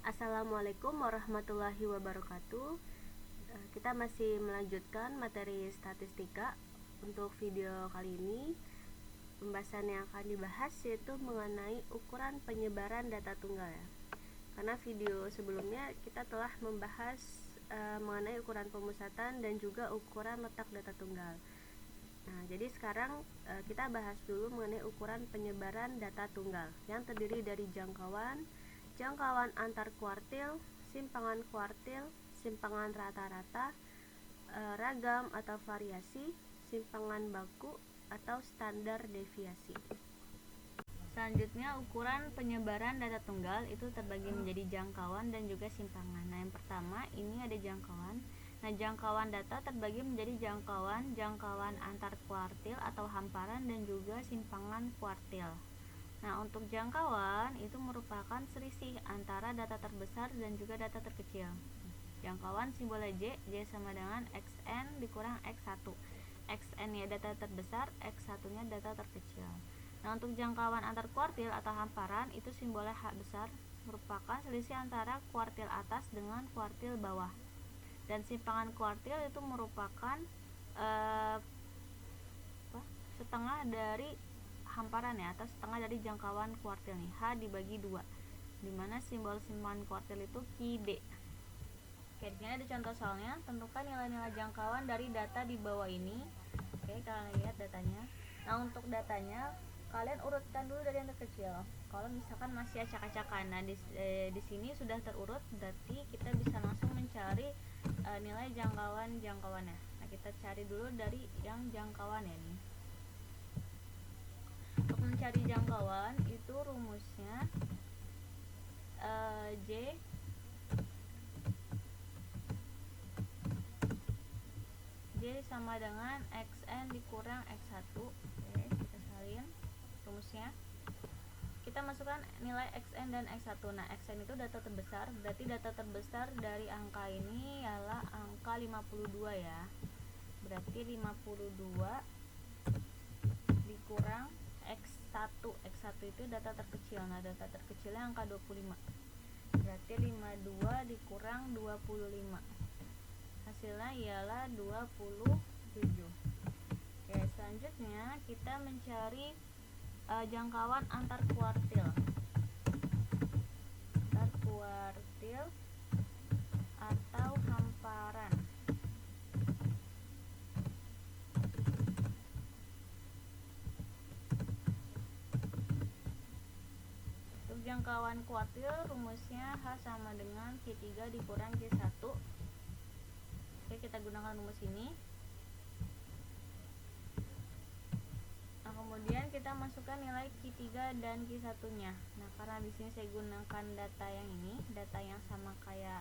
Assalamualaikum warahmatullahi wabarakatuh. Kita masih melanjutkan materi statistika. Untuk video kali ini, pembahasan yang akan dibahas yaitu mengenai ukuran penyebaran data tunggal ya. Karena video sebelumnya kita telah membahas mengenai ukuran pemusatan dan juga ukuran letak data tunggal. Nah, jadi sekarang kita bahas dulu mengenai ukuran penyebaran data tunggal yang terdiri dari jangkauan antar kuartil, simpangan kuartil, simpangan rata-rata, ragam atau variasi, simpangan baku atau standar deviasi. Selanjutnya, ukuran penyebaran data tunggal itu terbagi menjadi jangkauan dan juga simpangan. Nah, yang pertama ini ada jangkauan. Nah, jangkauan data terbagi menjadi jangkauan antar kuartil atau hamparan dan juga simpangan kuartil. Nah, untuk jangkauan itu merupakan selisih antara data terbesar dan juga data terkecil. Jangkauan simbolnya J sama dengan XN dikurang X1. XN nya data terbesar, X1 nya data terkecil. Nah, untuk jangkauan antar kuartil atau hamparan itu simbolnya H besar, merupakan selisih antara kuartil atas dengan kuartil bawah. Dan simpangan kuartil itu merupakan setengah dari hamparan ya, atau setengah dari jangkauan kuartil nih, H dibagi 2, dimana simbol simpangan kuartil itu QD. Oke, di sini ada contoh soalnya. Tentukan nilai-nilai jangkauan dari data di bawah ini. Oke, kalian lihat datanya. Nah, untuk datanya kalian urutkan dulu dari yang terkecil. Kalau misalkan masih acak-acakan, nah di sini sudah terurut, berarti kita bisa langsung mencari nilai jangkauannya. Nah, kita cari dulu dari yang jangkauannya nih. Untuk mencari jangkauan itu rumusnya J sama dengan XN dikurang X1. Oke, kita salin rumusnya. Kita masukkan nilai XN dan X1. Nah, XN itu data terbesar, berarti data terbesar dari angka ini ialah angka 52 ya. Berarti 52 dikurang X1. X1 itu data terkecil. Nah, data terkecilnya angka 25. Berarti 52 dikurang 25. Hasilnya ialah 27. Oke, selanjutnya kita mencari jangkauan antar kuartil. Atau hamparan. Untuk jangkauan kuartil rumusnya H sama dengan Q3 dikurang Q1. Oke, kita gunakan rumus ini. Nah, kemudian kita masukkan nilai Q3 dan Q1 nya. Nah, karena di sini saya gunakan data yang ini, data yang sama kayak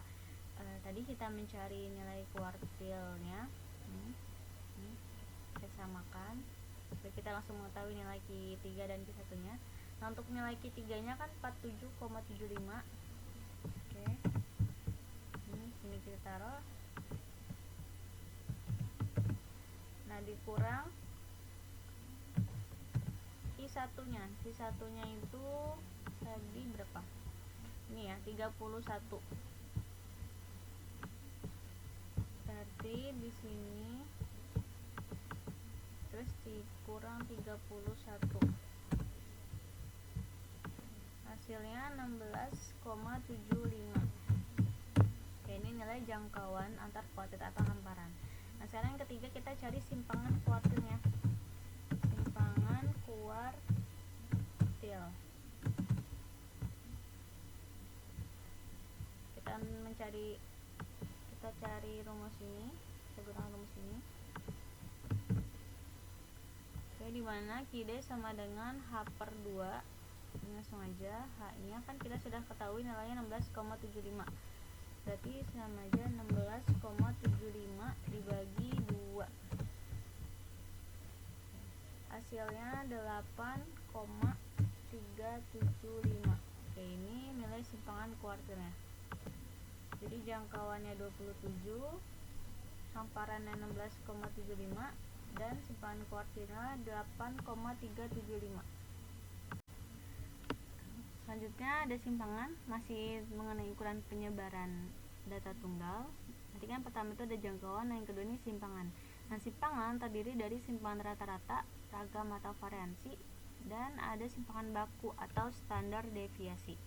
tadi kita mencari nilai kuartilnya. Kita samakan. Jadi kita langsung mengetahui nilai Q3 dan Q1 nya. Nah, untuk nilai Q3 nya kan 47,75. Oke. Ini kita taruh. Nah, dikurang Q1 nya. Q1 nya itu tadi berapa? Ini ya, 31. Berarti di sini terus dikurang 31. Hasilnya 16,75. Oke, ini nilai jangkauan antar kuartil atau hamparan. Nah, sekarang yang ketiga kita cari simpangan kuartilnya. Simpangan kuartil. Kita cari rumus ini. Kita gunakan rumus ini. Oke, dimana QD sama dengan H/2. Ini langsung aja, H-nya kan kita sudah ketahui nilainya 16,75. Berarti sama aja 16,75 dibagi 2. Hasilnya 8,375. Oke, ini nilai simpangan kuartilnya. Jadi jangkauannya 27, hamparannya 16,75 dan simpangan kuartilnya 8,375. Selanjutnya ada simpangan, masih mengenai ukuran penyebaran data tunggal. Nanti kan pertama itu ada jangkauan, yang kedua ini simpangan. Nah, simpangan terdiri dari simpangan rata-rata, ragam atau variansi, dan ada simpangan baku atau standar deviasi.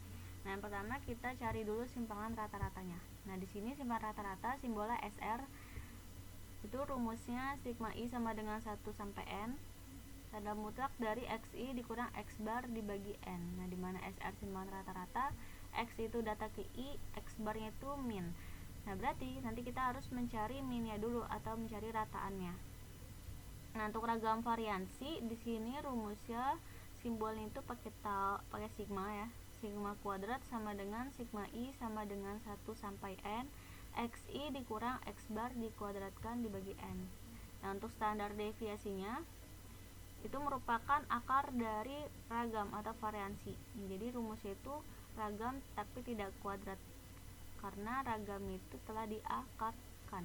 Nah, yang pertama kita cari dulu simpangan rata-ratanya. Nah, di sini simpangan rata-rata simbolnya SR. Itu rumusnya sigma I sama dengan 1 sampai N. Tanda mutlak dari XI dikurang X bar dibagi N. Nah, dimana SR simpangan rata-rata, X itu data KI, X barnya itu min. Nah, berarti nanti kita harus mencari minnya dulu atau mencari rataannya. Nah, untuk ragam variansi di sini rumusnya simbolnya itu pakai sigma ya. Sigma kuadrat sama dengan sigma I sama dengan 1 sampai N. XI dikurang X bar dikuadratkan dibagi N. Nah, untuk standar deviasinya itu merupakan akar dari ragam atau variansi. Jadi rumusnya itu ragam tapi tidak kuadrat, karena ragam itu telah diakarkan.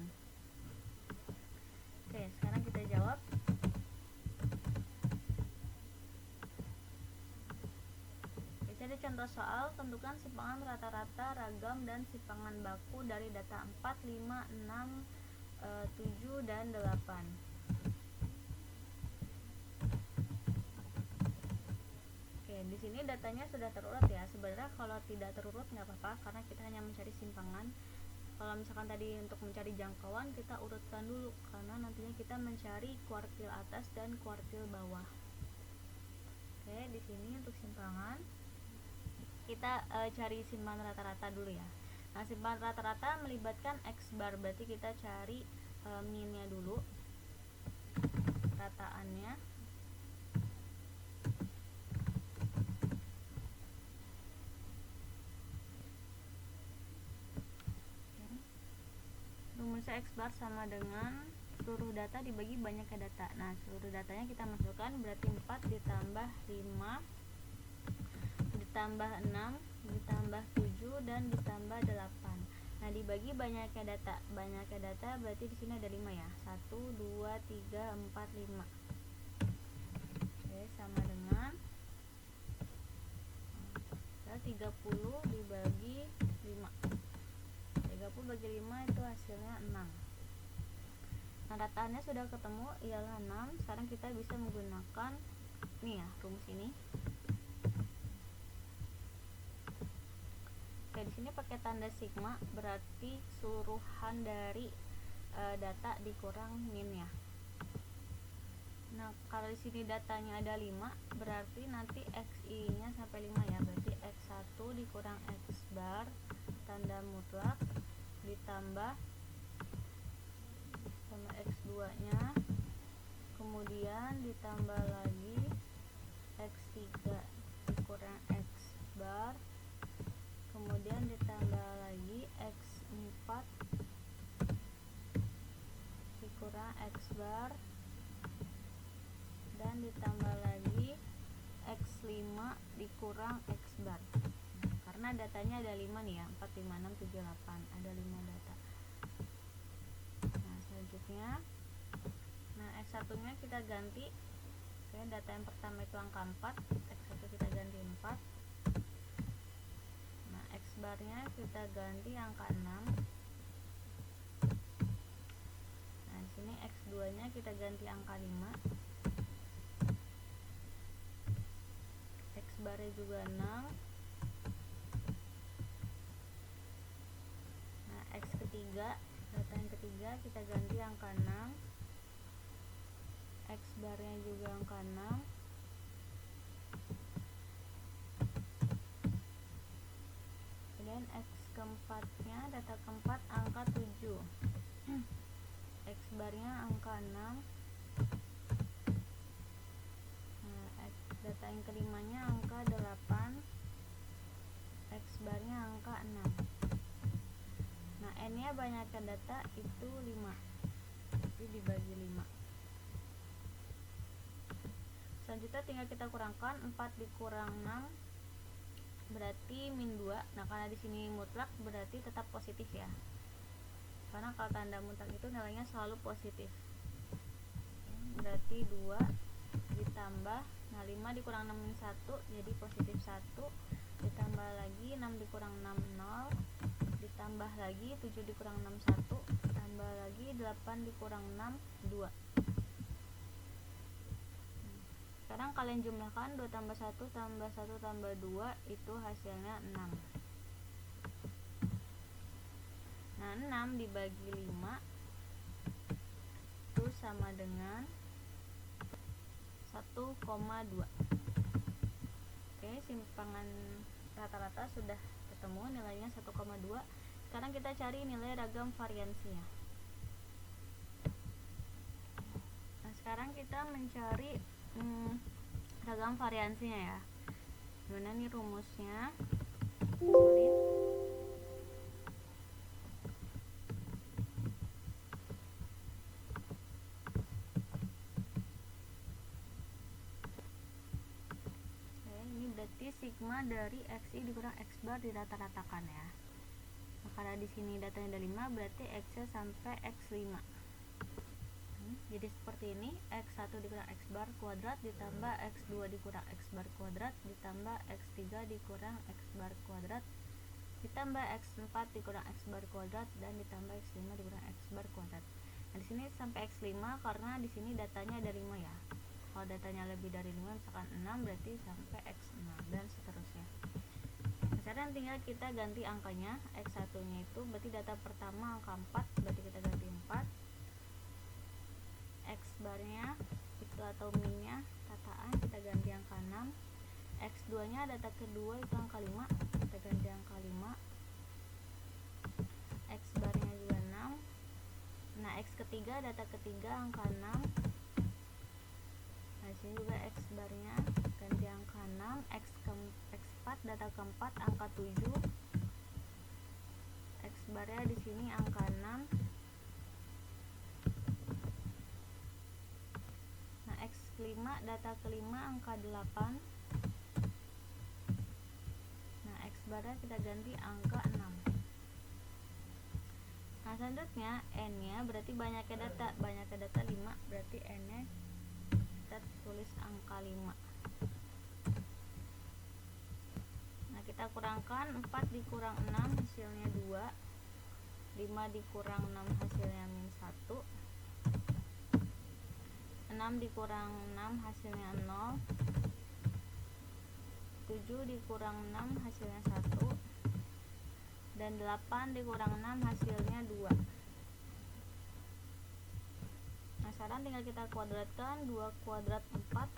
Oke, sekarang kita jawab. Oke, ada contoh soal, tentukan simpangan rata-rata ragam dan simpangan baku dari data 4, 5, 6, 7, dan 8. Di sini datanya sudah terurut ya. Sebenarnya kalau tidak terurut nggak apa-apa, karena kita hanya mencari simpangan. Kalau misalkan tadi untuk mencari jangkauan, kita urutkan dulu, karena nantinya kita mencari kuartil atas dan kuartil bawah. Oke, di sini untuk simpangan kita cari simpangan rata-rata dulu ya. Nah, simpangan rata-rata melibatkan X bar, berarti kita cari minnya dulu, rataannya. Rumusnya X bar sama dengan seluruh data dibagi banyaknya data. Nah, seluruh datanya kita masukkan, berarti 4 ditambah 5 ditambah 6 ditambah 7 dan ditambah 8. Nah, dibagi banyaknya data. Banyaknya data berarti di sini ada 5 ya. 1 2 3 4 5. Oke, sama dengan 30 dibagi 5. 30 bagi 5 itu hasilnya 6. Nah, rataannya sudah ketemu, ialah 6. Sekarang kita bisa menggunakan ini ya, rumus ini. Oke, di sini pakai tanda sigma, berarti keseluruhan dari data dikurang min ya. Nah, kalau di sini datanya ada 5, berarti nanti XI-nya sampai 5 ya. Berarti X1 dikurang X bar tanda mutlak ditambah sama X2-nya, kemudian ditambah lagi X3 dikurang X bar, kemudian ditambah lagi X4 dikurang X bar, dan ditambah lagi X5 dikurang X bar. Karena datanya ada 5 nih ya, 4, 5, 6, 7, 8, ada 5 data. Nah, selanjutnya, nah X1 nya kita ganti. Oke, data yang pertama itu angka 4, X1 kita ganti 4. Nah, X bar nya kita ganti angka 6. Nah, di sini X2 nya kita ganti angka 5. X bar nya juga 6. X ketiga, data yang ketiga kita ganti angka 6. X barnya juga angka 6. Kemudian X keempatnya, data keempat angka 7. X barnya angka 6. Nah, data yang kelimanya angka 8. X barnya angka 6. Nah, N-nya banyakkan data itu 5. Jadi dibagi 5. Selanjutnya tinggal kita kurangkan, 4 dikurang 6 berarti min 2. Nah, karena di sini mutlak berarti tetap positif ya. Karena kalau tanda mutlak itu nilainya selalu positif. Berarti 2 ditambah, nah 5 dikurang 6 min 1 jadi positif 1. ditambah lagi 6 dikurang 6 0, ditambah lagi 7 dikurang 6 1, tambah lagi 8 dikurang 6 2. Sekarang kalian jumlahkan 2 tambah 1 tambah 1 tambah 2, itu hasilnya 6. Nah, 6 dibagi 5 itu sama dengan 1,2. Oke, simpangan rata-rata sudah ketemu nilainya 1,2. Sekarang kita cari nilai ragam variansinya. Nah, sekarang kita mencari ragam variansinya ya. Gimana nih rumusnya? Sulit. Ini berarti sigma dari xi dikurang x bar dirata-ratakan ya. Nah, karena di sini datanya ada 5, berarti x-nya sampai x5. Jadi seperti ini, x1 dikurang x bar kuadrat ditambah x2 dikurang x bar kuadrat ditambah x3 dikurang x bar kuadrat ditambah x4 dikurang x bar kuadrat dan ditambah x5 dikurang x bar kuadrat. Nah, di sini sampai x5 karena di sini datanya ada 5 ya. Kalau datanya lebih dari 5, misalkan 6, berarti sampai x6 dan seterusnya. Nah, sekarang tinggal kita ganti angkanya. X1 nya itu berarti data pertama angka 4, berarti kita ganti 4. X barnya itu atau min nya tataan kita ganti angka 6. X2 nya data kedua itu angka 5, kita ganti angka 5. X barnya juga 6. Nah, X ketiga data ketiga angka 6. Nah, sini juga X barnya ganti angka 6. X4 data keempat angka 7. X barnya di sini angka 6. Nah, X5 data kelima angka 8. Nah, X barnya kita ganti angka 6. Nah, selanjutnya N nya berarti banyaknya data 5, berarti N nya kita tulis angka 5. Nah, kita kurangkan 4 dikurang 6 hasilnya 2. 5 dikurang 6 hasilnya min 1. 6 dikurang 6 hasilnya 0. 7 dikurang 6 hasilnya 1. Dan 8 dikurang 6 hasilnya 2. Nah, sekarang tinggal kita kuadratkan. 2 kuadrat 4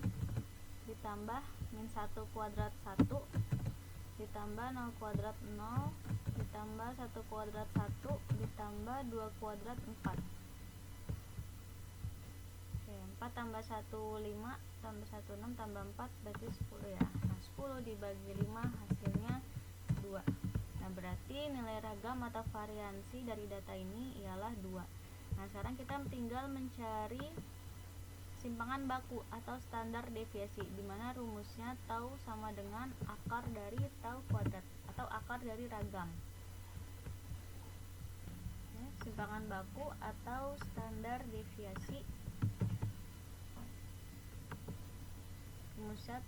ditambah min 1 kuadrat 1 ditambah 0 kuadrat 0 ditambah 1 kuadrat 1 ditambah 2 kuadrat 4. Oke, 4 tambah 1 5 tambah 1 6 tambah 4 berarti 10 ya. Nah, 10 dibagi 5 hasilnya 2. Nah, berarti nilai ragam atau variansi dari data ini ialah 2. Nah, sekarang kita tinggal mencari simpangan baku atau standar deviasi, di mana rumusnya tau sama dengan akar dari tau kuadrat atau akar dari ragam. Simpangan baku atau standar deviasi, rumusnya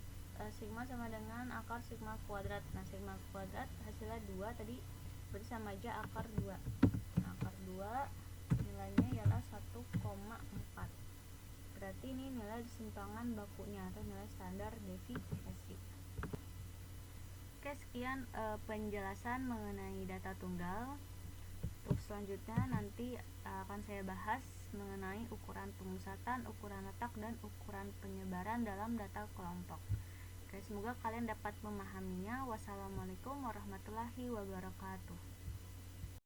sigma sama dengan akar sigma kuadrat. Nah, sigma kuadrat hasilnya 2 tadi, berarti sama aja akar 2. Nah, akar 2 nilainya ialah 1,4. Berarti ini nilai simpangan bakunya atau nilai standar deviasi. Oke, sekian penjelasan mengenai data tunggal. Untuk selanjutnya nanti akan saya bahas mengenai ukuran pemusatan, ukuran letak, dan ukuran penyebaran dalam data kelompok. Oke, semoga kalian dapat memahaminya. Wassalamualaikum warahmatullahi wabarakatuh.